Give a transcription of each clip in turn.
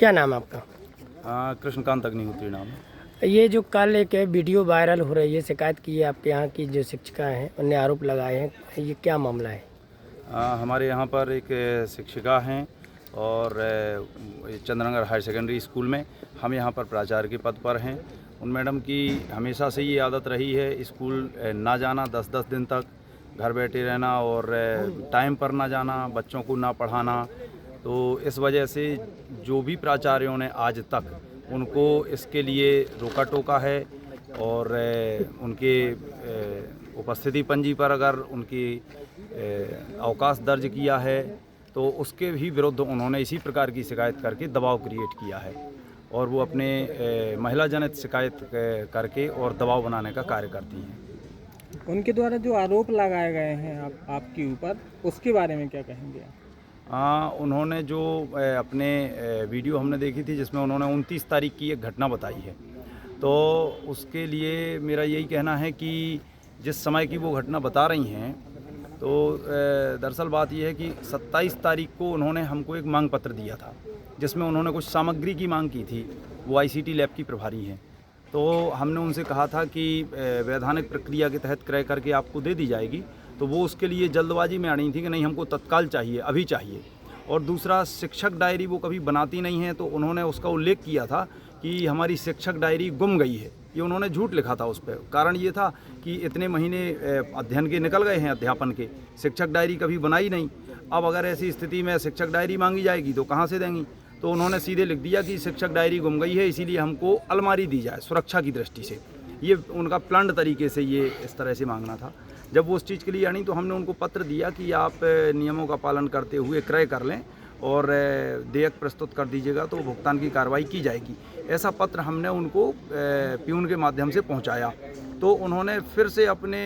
क्या नाम है आपका? कृष्णकांत अग्निहोत्री नाम है। ये जो कल एक वीडियो वायरल हो रही है, शिकायत की है आपके यहाँ की जो शिक्षिका हैं, उन्हें आरोप लगाए हैं, ये क्या मामला है? हमारे यहाँ पर एक शिक्षिका हैं और चंद्रनगर हायर सेकेंडरी स्कूल में हम यहाँ पर प्राचार्य के पद पर हैं। उन मैडम की हमेशा से ये आदत रही है स्कूल ना जाना, 10-10 दिन तक घर बैठे रहना और टाइम पर ना जाना, बच्चों को ना पढ़ाना। तो इस वजह से जो भी प्राचार्यों ने आज तक उनको इसके लिए रोका टोका है और उनके उपस्थिति पंजी पर अगर उनकी अवकाश दर्ज किया है तो उसके भी विरुद्ध उन्होंने इसी प्रकार की शिकायत करके दबाव क्रिएट किया है और वो अपने महिला जनित शिकायत करके और दबाव बनाने का कार्य करती हैं। उनके द्वारा जो आरोप लगाए गए हैं आपके ऊपर, उसके बारे में क्या कहेंगे? उन्होंने जो अपने वीडियो हमने देखी थी जिसमें उन्होंने 29 तारीख की एक घटना बताई है, तो उसके लिए मेरा यही कहना है कि जिस समय की वो घटना बता रही हैं तो दरअसल बात यह है कि 27 तारीख को उन्होंने हमको एक मांग पत्र दिया था जिसमें उन्होंने कुछ सामग्री की मांग की थी। वो आईसीटी लैब की प्रभारी हैं, तो हमने उनसे कहा था कि वैधानिक प्रक्रिया के तहत क्रय करके आपको दे दी जाएगी, तो वो उसके लिए जल्दबाजी में आ रही थी कि नहीं हमको तत्काल चाहिए, अभी चाहिए। और दूसरा, शिक्षक डायरी वो कभी बनाती नहीं है, तो उन्होंने उसका उल्लेख किया था कि हमारी शिक्षक डायरी गुम गई है। ये उन्होंने झूठ लिखा था उस पर। कारण ये था कि इतने महीने अध्ययन के निकल गए हैं, अध्यापन के, शिक्षक डायरी कभी बनाई नहीं। अब अगर ऐसी स्थिति में शिक्षक डायरी मांगी जाएगी तो कहाँ से देंगी? तो उन्होंने सीधे लिख दिया कि शिक्षक डायरी गुम गई है, इसीलिए हमको अलमारी दी जाए सुरक्षा की दृष्टि से। ये उनका प्लान्ड तरीके से ये इस तरह से मांगना था। जब वो उस चीज़ के लिए आनी तो हमने उनको पत्र दिया कि आप नियमों का पालन करते हुए क्रय कर लें और देयक प्रस्तुत कर दीजिएगा तो भुगतान की कार्रवाई की जाएगी। ऐसा पत्र हमने उनको प्यून के माध्यम से पहुंचाया, तो उन्होंने फिर से अपने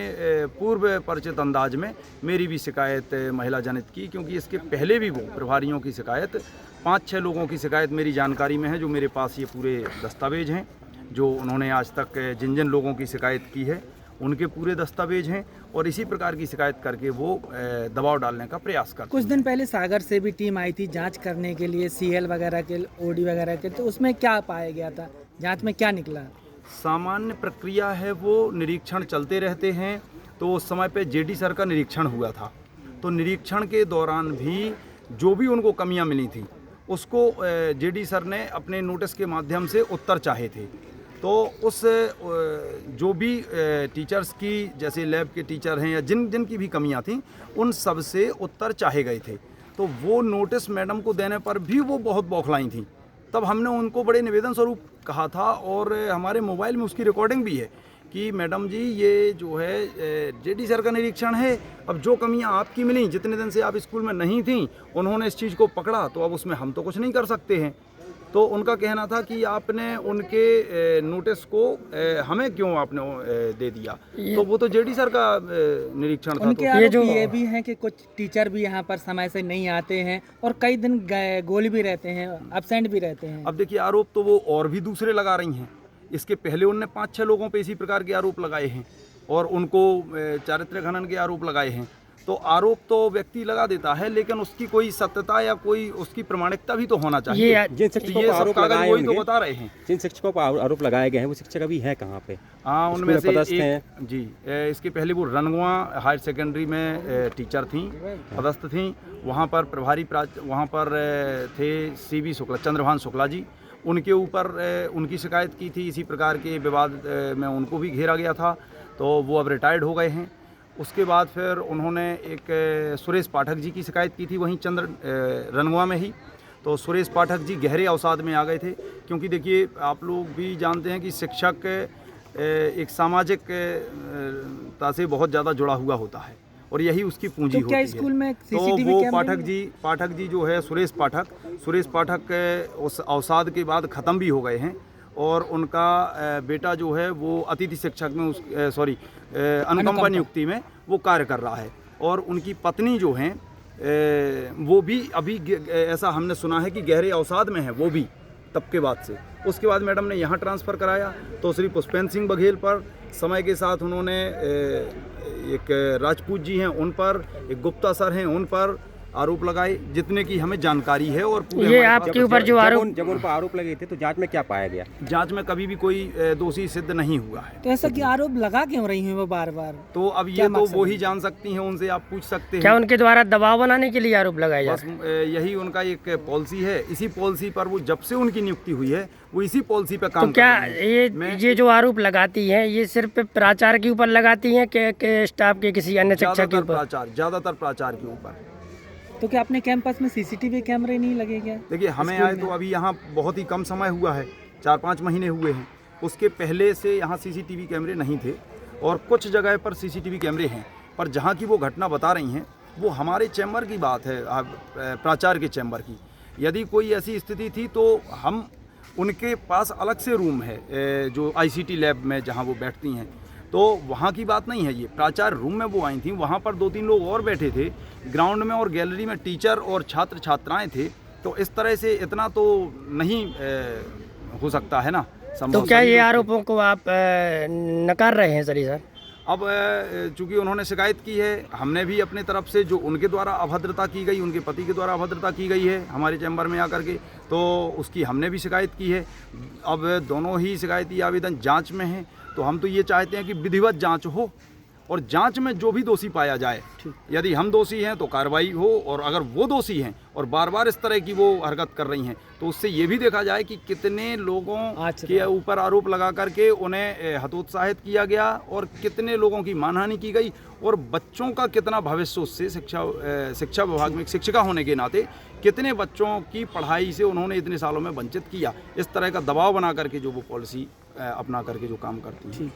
पूर्व परिचित अंदाज में मेरी भी शिकायत महिला जनित की, क्योंकि इसके पहले भी वो प्रभारियों की शिकायत 5-6 लोगों की शिकायत मेरी जानकारी में है, जो मेरे पास ये पूरे दस्तावेज हैं, जो उन्होंने आज तक जिन जिन लोगों की शिकायत की है उनके पूरे दस्तावेज हैं और इसी प्रकार की शिकायत करके वो दबाव डालने का प्रयास करते हैं। कुछ दिन पहले सागर से भी टीम आई थी जांच करने के लिए, सीएल वगैरह के, ओडी वगैरह के, तो उसमें क्या पाया गया था? जांच में क्या निकला? सामान्य प्रक्रिया है, वो निरीक्षण चलते रहते हैं। तो उस समय पे जेडी सर का निरीक्षण हुआ था, तो निरीक्षण के दौरान भी जो भी उनको कमियां मिली थी उसको जेडी सर ने अपने नोटिस के माध्यम से उत्तर चाहे थे। तो उस जो भी टीचर्स की, जैसे लैब के टीचर हैं या जिन जिन की भी कमियां थीं, उन सब से उत्तर चाहे गए थे। तो वो नोटिस मैडम को देने पर भी वो बहुत बौखलाई थी। तब हमने उनको बड़े निवेदन स्वरूप कहा था और हमारे मोबाइल में उसकी रिकॉर्डिंग भी है कि मैडम जी ये जो है जेडी सर का निरीक्षण है, अब जो कमियां आपकी मिली, जितने दिन से आप स्कूल में नहीं थीं, उन्होंने इस चीज़ को पकड़ा, तो अब उसमें हम तो कुछ नहीं कर सकते हैं। तो उनका कहना था कि आपने उनके नोटिस को हमें क्यों आपने दे दिया, तो वो तो जेडी सर का निरीक्षण था। उनके आरोप ये भी हैं कि कुछ टीचर भी यहाँ पर समय से नहीं आते हैं और कई दिन गोल भी रहते हैं, एब्सेंट भी रहते हैं। अब देखिए, आरोप तो वो और भी दूसरे लगा रही हैं। इसके पहले उनने 5-6 लोगों पे इसी प्रकार के आरोप लगाए हैं और उनको चारित्र्य खनन के आरोप लगाए हैं। तो आरोप तो व्यक्ति लगा देता है, लेकिन उसकी कोई सत्यता या कोई उसकी प्रमाणिकता भी तो होना चाहिए। जिन शिक्षकों को आरोप लगाए वही तो बता रहे हैं। जिन शिक्षकों को आरोप लगाए गए हैं वो शिक्षक अभी हैं कहाँ पे? हाँ, उनमें से एक जी, इसके पहले वो रनगुआ हायर सेकेंडरी में टीचर थीं, पदस्थ थीं। वहाँ पर प्रभारी वहाँ पर थे CV शुक्ला, चंद्रभान शुक्ला जी। उनके ऊपर उनकी शिकायत की थी, इसी प्रकार के विवाद में उनको भी घेरा गया था, तो वो अब रिटायर्ड हो गए हैं। उसके बाद फिर उन्होंने एक सुरेश पाठक जी की शिकायत की थी, वहीं रनगुआ में ही। तो सुरेश पाठक जी गहरे अवसाद में आ गए थे, क्योंकि देखिए आप लोग भी जानते हैं कि शिक्षक एक सामाजिक से बहुत ज़्यादा जुड़ा हुआ होता है और यही उसकी पूंजी होती है। स्कूल में तो वो पाठक जी जो है सुरेश पाठक उस अवसाद के बाद ख़त्म भी हो गए हैं और उनका बेटा जो है वो अतिथि शिक्षक में अनुकंपा नियुक्ति में वो कार्य कर रहा है और उनकी पत्नी जो हैं वो भी अभी ऐसा हमने सुना है कि गहरे अवसाद में है वो भी तब के बाद से। उसके बाद मैडम ने यहाँ ट्रांसफ़र कराया, तो श्री पुष्पेंद्र सिंह बघेल पर समय के साथ उन्होंने एक राजपूत जी हैं उन पर, एक गुप्ता सर हैं उन पर, आरोप लगाए जितने की हमें जानकारी है। और पूरे ये हमारे आपके ऊपर जो आरोप जब उन पर आरोप लगे थे तो जांच में क्या पाया गया? पास जांच में कभी भी कोई दोषी सिद्ध नहीं हुआ है। तो ऐसा कि आरोप लगा क्यों रही हैं वो बार बार? तो अब ये तो वो ही जान सकती हैं, उनसे आप पूछ सकते क्या हैं। उनके द्वारा दबाव बनाने के लिए आरोप लगाए बस जाते यही उनका एक पॉलिसी है। इसी पॉलिसी पर वो जब से उनकी नियुक्ति हुई है वो इसी पॉलिसी पर काम तो क्या कर रही है। ये जो आरोप लगाती हैं ये सिर्फ प्राचार्य के ऊपर लगाती हैं कि स्टाफ के किसी अन्य शिक्षक के ऊपर? ज्यादातर प्राचार्य के ऊपर। तो क्या अपने कैंपस में सीसीटीवी कैमरे नहीं लगे क्या? देखिए हमें आए तो अभी यहाँ बहुत ही कम समय हुआ है, 4-5 महीने हुए हैं। उसके पहले से यहाँ सीसीटीवी कैमरे नहीं थे और कुछ जगह पर सीसीटीवी कैमरे हैं, पर जहाँ की वो घटना बता रही हैं वो हमारे चैम्बर की बात है, प्राचार्य के चैम्बर की। यदि कोई ऐसी स्थिति थी तो हम उनके पास अलग से रूम है जो ICT लैब में जहाँ वो बैठती हैं, तो वहाँ की बात नहीं है। ये प्राचार्य रूम में वो आई थी, वहाँ पर 2-3 लोग और बैठे थे, ग्राउंड में और गैलरी में टीचर और छात्र छात्राएं थे। तो इस तरह से इतना तो नहीं हो सकता है ना संभव। तो क्या ये आरोपों को आप नकार रहे हैं सर? अब चूंकि उन्होंने शिकायत की है, हमने भी अपने तरफ से जो उनके द्वारा अभद्रता की गई, उनके पति के द्वारा अभद्रता की गई है हमारे चैम्बर में आकर के, तो उसकी हमने भी शिकायत की है। अब दोनों ही शिकायती आवेदन जांच में हैं, तो हम तो ये चाहते हैं कि विधिवत जांच हो और जांच में जो भी दोषी पाया जाए, यदि हम दोषी हैं तो कार्रवाई हो, और अगर वो दोषी हैं और बार बार इस तरह की वो हरकत कर रही हैं तो उससे ये भी देखा जाए कि कितने लोगों के ऊपर आरोप लगा करके उन्हें हतोत्साहित किया गया और कितने लोगों की मानहानि की गई और बच्चों का कितना भविष्य उससे शिक्षा विभाग में शिक्षिका होने के नाते कितने बच्चों की पढ़ाई से उन्होंने इतने सालों में वंचित किया। इस तरह का दबाव बना करके जो वो पॉलिसी अपना करके जो काम करती है।